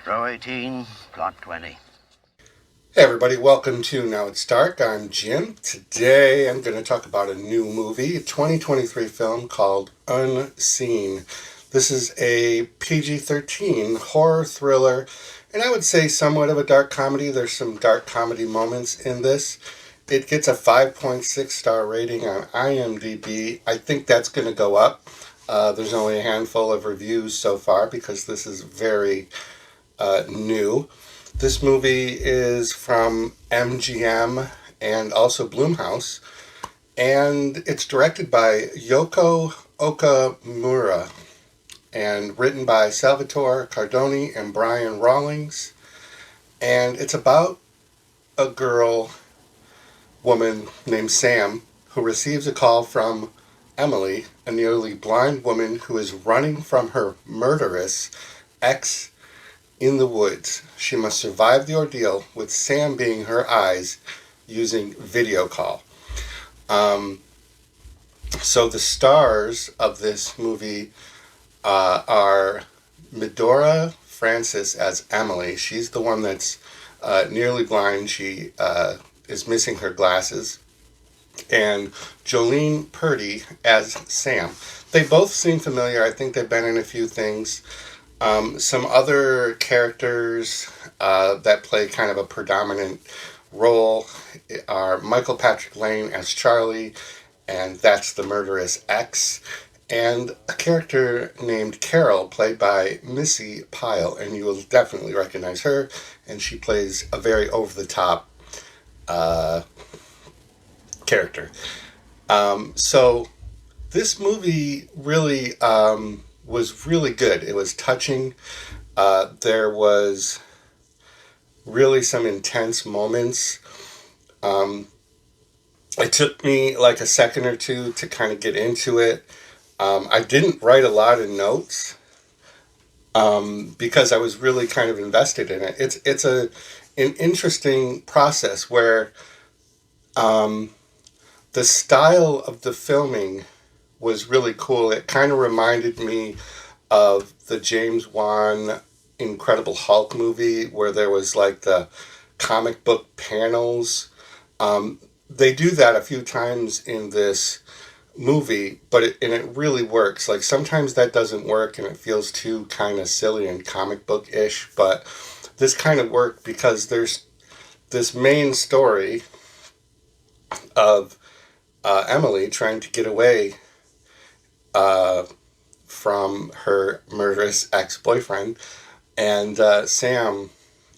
Row 18, plot 20. Hey everybody, welcome to Now It's Dark. I'm Jim. Today I'm going to talk about a new movie, a 2023 film called Unseen. This is a PG-13 horror thriller, and I would say somewhat of a dark comedy. There's some dark comedy moments in this. It gets a 5.6 star rating on IMDb. I think that's going to go up. There's only a handful of reviews so far because this is very new. This movie is from MGM and also Blumhouse, and it's directed by Yoko Okumura and written by Salvatore Cardoni and Brian Rawlings. And it's about a woman named Sam, who receives a call from Emily, a nearly blind woman who is running from her murderous ex in the woods. She must survive the ordeal with Sam being her eyes using video call. So the stars of this movie are Midori Francis as Emily. She's the one that's nearly blind. She is missing her glasses. And Jolene Purdy as Sam. They both seem familiar. I think they've been in a few things. Some other characters that play kind of a predominant role are Michael Patrick Lane as Charlie, and that's the murderous ex, and a character named Carol, played by Missi Pyle, and you will definitely recognize her, and she plays a very over-the-top character. So this movie really was really good. It was touching. There was really some intense moments. It took me like a second or two to kind of get into it. I didn't write a lot of notes because I was really kind of invested in it. It's an interesting process where the style of the filming was really cool. It kind of reminded me of the James Wan Incredible Hulk movie where there was like the comic book panels. They do that a few times in this movie, but it really works. Like sometimes that doesn't work and it feels too kind of silly and comic book-ish, but this kind of worked because there's this main story of Emily trying to get away from her murderous ex-boyfriend and Sam,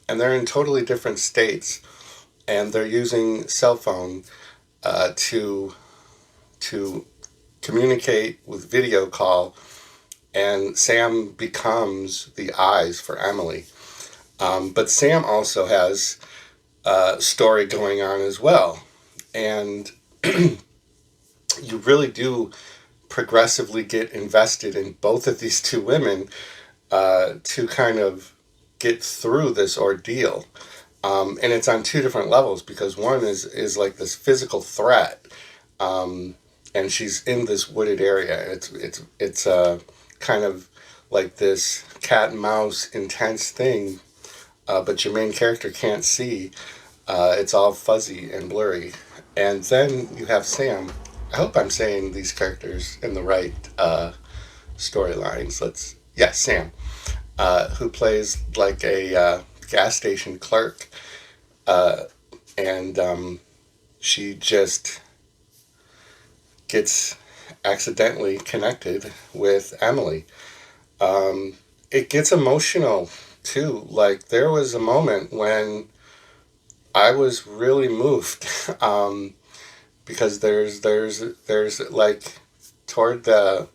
and they're in totally different states, and they're using cell phone to communicate with video call, and Sam becomes the eyes for Emily. But Sam also has a story going on as well, and you really do progressively get invested in both of these two women to kind of get through this ordeal. And it's on two different levels because one is like this physical threat, and she's in this wooded area. It's kind of like this cat and mouse intense thing, but your main character can't see. It's all fuzzy and blurry. And then you have Sam. I hope I'm saying these characters in the right storylines. Sam, who plays like a gas station clerk, and she just gets accidentally connected with Emily. It gets emotional too. Like there was a moment when I was really moved. Because there's like toward the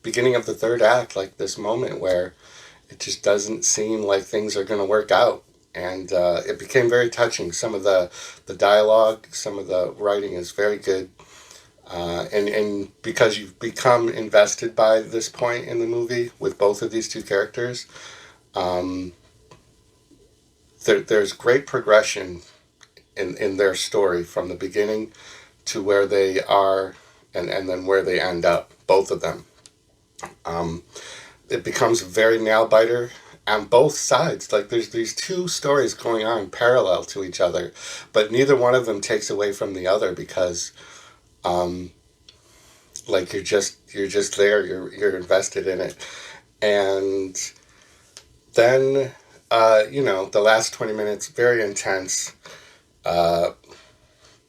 beginning of the third act, like this moment where it just doesn't seem like things are going to work out, and it became very touching. Some of the dialogue, some of the writing is very good, and because you've become invested by this point in the movie with both of these two characters, there's great progression in their story from the beginning to where they are and then where they end up, both of them. It becomes a very nail biter on both sides. Like there's these two stories going on parallel to each other, but neither one of them takes away from the other because like you're just there, you're invested in it. And then the last 20 minutes, very intense.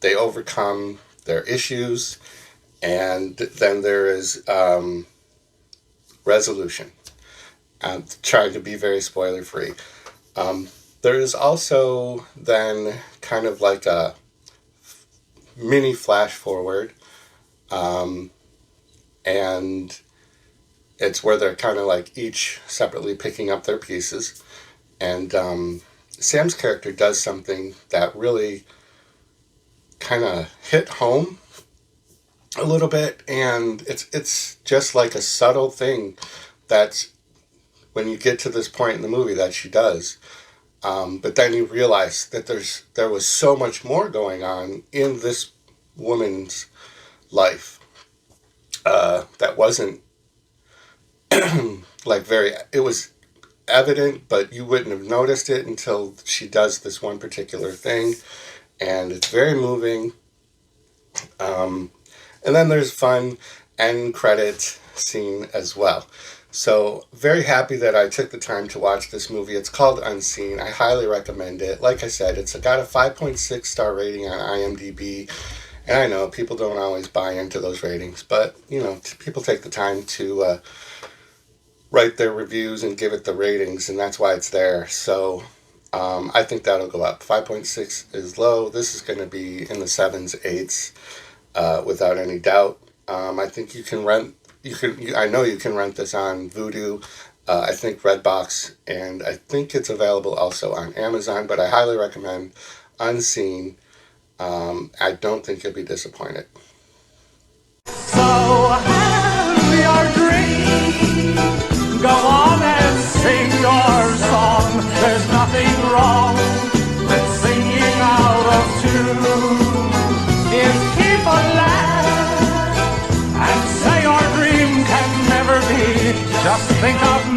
They overcome their issues, and then there is resolution. I'm trying to be very spoiler free. There is also then kind of like a mini flash forward, and it's where they're kind of like each separately picking up their pieces. And Sam's character does something that really kind of hit home a little bit, and it's just like a subtle thing that's when you get to this point in the movie that she does. But then you realize that there was so much more going on in this woman's life that wasn't like it was evident, but you wouldn't have noticed it until she does this one particular thing, and it's very moving. And then there's fun end credit scene as well. So very happy that I took the time to watch this movie. It's called Unseen. I highly recommend it. Like I said, it's got a 5.6 star rating on IMDb. And I know people don't always buy into those ratings, but people take the time to write their reviews and give it the ratings, and that's why it's there. So I think that'll go up. 5.6 is low. This is going to be in the 7s, 8s, without any doubt. I think you can rent. I know you can rent this on Vudu. I think Redbox, and I think it's available also on Amazon. But I highly recommend Unseen. I don't think you'll be disappointed. So have your dream. Go on and sing your song. There's nothing wrong with singing out of tune. If people laugh and say your dream can never be, just think of